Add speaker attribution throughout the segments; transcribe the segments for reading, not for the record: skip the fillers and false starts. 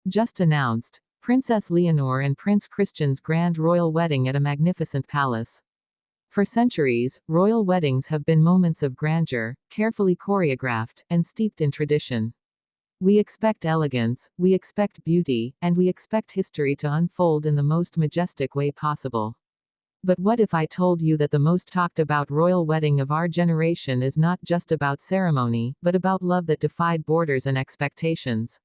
Speaker 1: Just announced, Princess Leonor and Prince Christian's grand royal wedding at a magnificent palace. For centuries, royal weddings have been moments of grandeur, carefully choreographed, and steeped in tradition. We expect elegance, we expect beauty, and we expect history to unfold in the most majestic way possible. But what if I told you that the most talked about royal wedding of our generation is not just about ceremony, but about love that defied borders and expectations?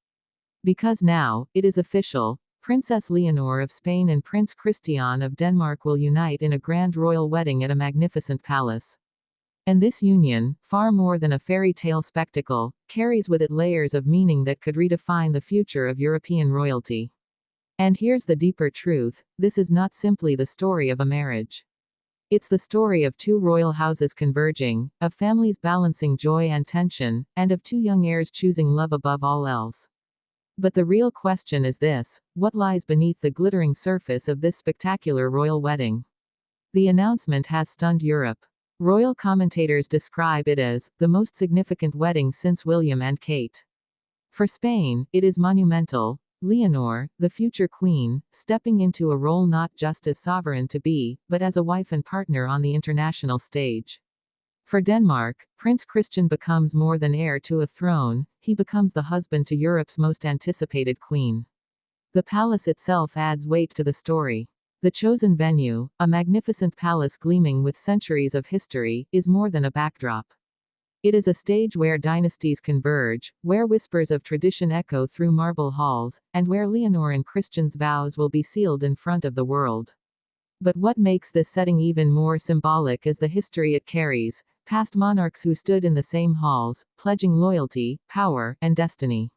Speaker 1: Because now, it is official, Princess Leonor of Spain and Prince Christian of Denmark will unite in a grand royal wedding at a magnificent palace. And this union, far more than a fairy tale spectacle, carries with it layers of meaning that could redefine the future of European royalty. And here's the deeper truth: this is not simply the story of a marriage. It's the story of two royal houses converging, of families balancing joy and tension, and of two young heirs choosing love above all else. But the real question is this: what lies beneath the glittering surface of this spectacular royal wedding? The announcement has stunned Europe. Royal commentators describe it as the most significant wedding since William and Kate. For Spain, it is monumental. Leonor, the future queen, stepping into a role not just as sovereign-to-be, but as a wife and partner on the international stage. For Denmark, Prince Christian becomes more than heir to a throne, he becomes the husband to Europe's most anticipated queen. The palace itself adds weight to the story. The chosen venue, a magnificent palace gleaming with centuries of history, is more than a backdrop. It is a stage where dynasties converge, where whispers of tradition echo through marble halls, and where Leonor and Christian's vows will be sealed in front of the world. But what makes this setting even more symbolic is the history it carries: past monarchs who stood in the same halls, pledging loyalty, power, and destiny.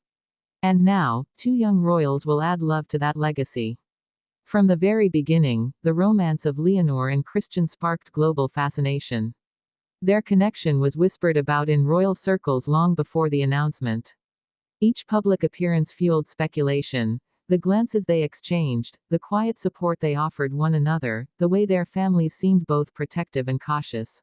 Speaker 1: And now, two young royals will add love to that legacy. From the very beginning, the romance of Leonor and Christian sparked global fascination. Their connection was whispered about in royal circles long before the announcement. Each public appearance fueled speculation: the glances they exchanged, the quiet support they offered one another, the way their families seemed both protective and cautious.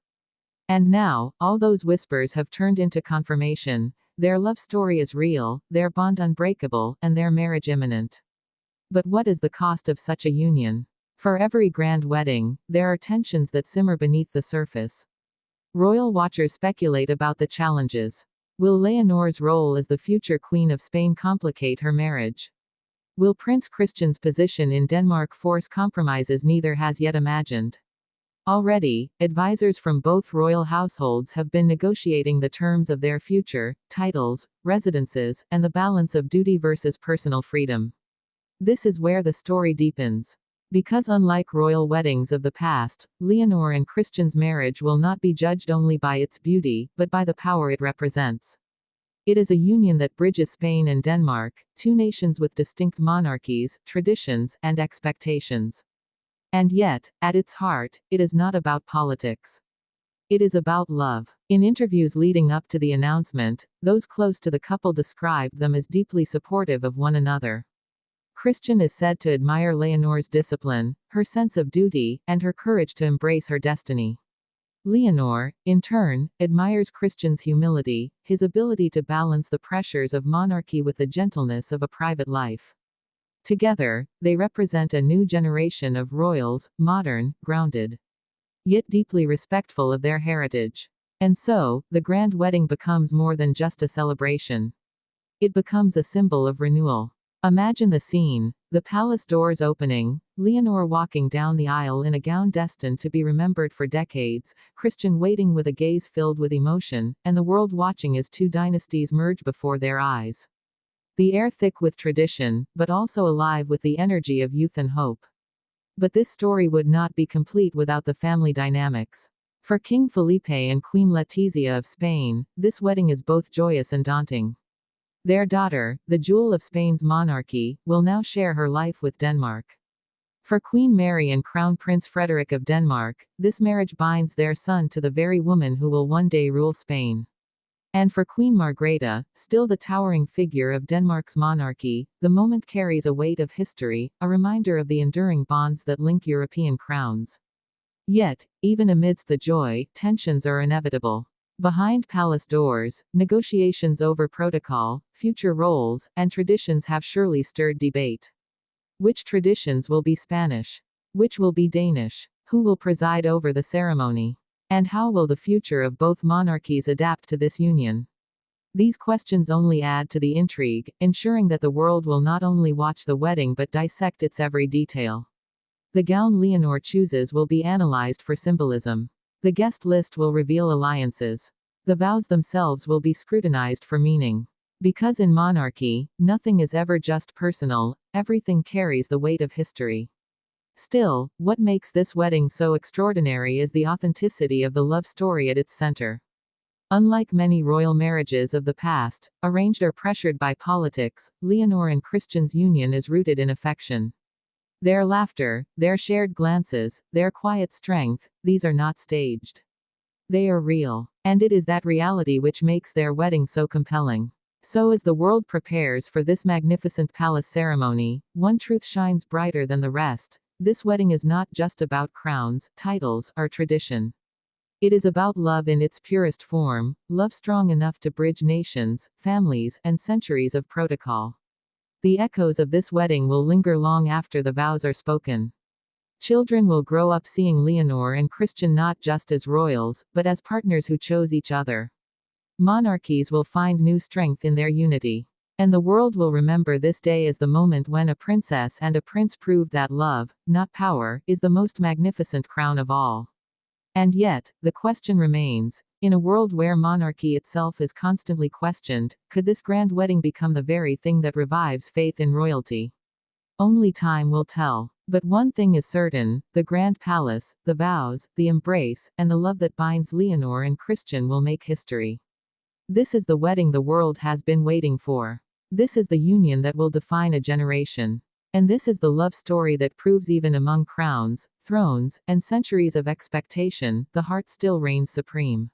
Speaker 1: And now, all those whispers have turned into confirmation: their love story is real, their bond unbreakable, and their marriage imminent. But what is the cost of such a union? For every grand wedding, there are tensions that simmer beneath the surface. Royal watchers speculate about the challenges. Will Leonor's role as the future Queen of Spain complicate her marriage? Will Prince Christian's position in Denmark force compromises neither has yet imagined? Already, advisors from both royal households have been negotiating the terms of their future, titles, residences, and the balance of duty versus personal freedom. This is where the story deepens. Because unlike royal weddings of the past, Leonor and Christian's marriage will not be judged only by its beauty, but by the power it represents. It is a union that bridges Spain and Denmark, two nations with distinct monarchies, traditions, and expectations. And yet, at its heart, it is not about politics. It is about love. In interviews leading up to the announcement, those close to the couple described them as deeply supportive of one another. Christian is said to admire Leonor's discipline, her sense of duty, and her courage to embrace her destiny. Leonor, in turn, admires Christian's humility, his ability to balance the pressures of monarchy with the gentleness of a private life. Together, they represent a new generation of royals, modern, grounded, yet deeply respectful of their heritage. And so, the grand wedding becomes more than just a celebration. It becomes a symbol of renewal. Imagine the scene: the palace doors opening, Leonor walking down the aisle in a gown destined to be remembered for decades, Christian waiting with a gaze filled with emotion, and the world watching as two dynasties merge before their eyes. The air thick with tradition, but also alive with the energy of youth and hope. But this story would not be complete without the family dynamics. For King Felipe and Queen Letizia of Spain, this wedding is both joyous and daunting. Their daughter, the jewel of Spain's monarchy, will now share her life with Denmark. For Queen Mary and Crown Prince Frederick of Denmark, this marriage binds their son to the very woman who will one day rule Spain. And for Queen Margrethe, still the towering figure of Denmark's monarchy, the moment carries a weight of history, a reminder of the enduring bonds that link European crowns. Yet, even amidst the joy, tensions are inevitable. Behind palace doors, negotiations over protocol, future roles, and traditions have surely stirred debate. Which traditions will be Spanish? Which will be Danish? Who will preside over the ceremony? And how will the future of both monarchies adapt to this union? These questions only add to the intrigue, ensuring that the world will not only watch the wedding but dissect its every detail. The gown Leonor chooses will be analyzed for symbolism. The guest list will reveal alliances. The vows themselves will be scrutinized for meaning. Because in monarchy, nothing is ever just personal, everything carries the weight of history. Still, what makes this wedding so extraordinary is the authenticity of the love story at its center. Unlike many royal marriages of the past, arranged or pressured by politics, Leonor and Christian's union is rooted in affection. Their laughter, their shared glances, their quiet strength, these are not staged. They are real. And it is that reality which makes their wedding so compelling. So as the world prepares for this magnificent palace ceremony, one truth shines brighter than the rest. This wedding is not just about crowns, titles, or tradition. It is about love in its purest form, love strong enough to bridge nations, families, and centuries of protocol. The echoes of this wedding will linger long after the vows are spoken. Children will grow up seeing Leonor and Christian not just as royals, but as partners who chose each other. Monarchies will find new strength in their unity. And the world will remember this day as the moment when a princess and a prince proved that love, not power, is the most magnificent crown of all. And yet, the question remains, in a world where monarchy itself is constantly questioned, could this grand wedding become the very thing that revives faith in royalty? Only time will tell. But one thing is certain, the grand palace, the vows, the embrace, and the love that binds Leonor and Christian will make history. This is the wedding the world has been waiting for. This is the union that will define a generation. And this is the love story that proves even among crowns, thrones, and centuries of expectation, the heart still reigns supreme.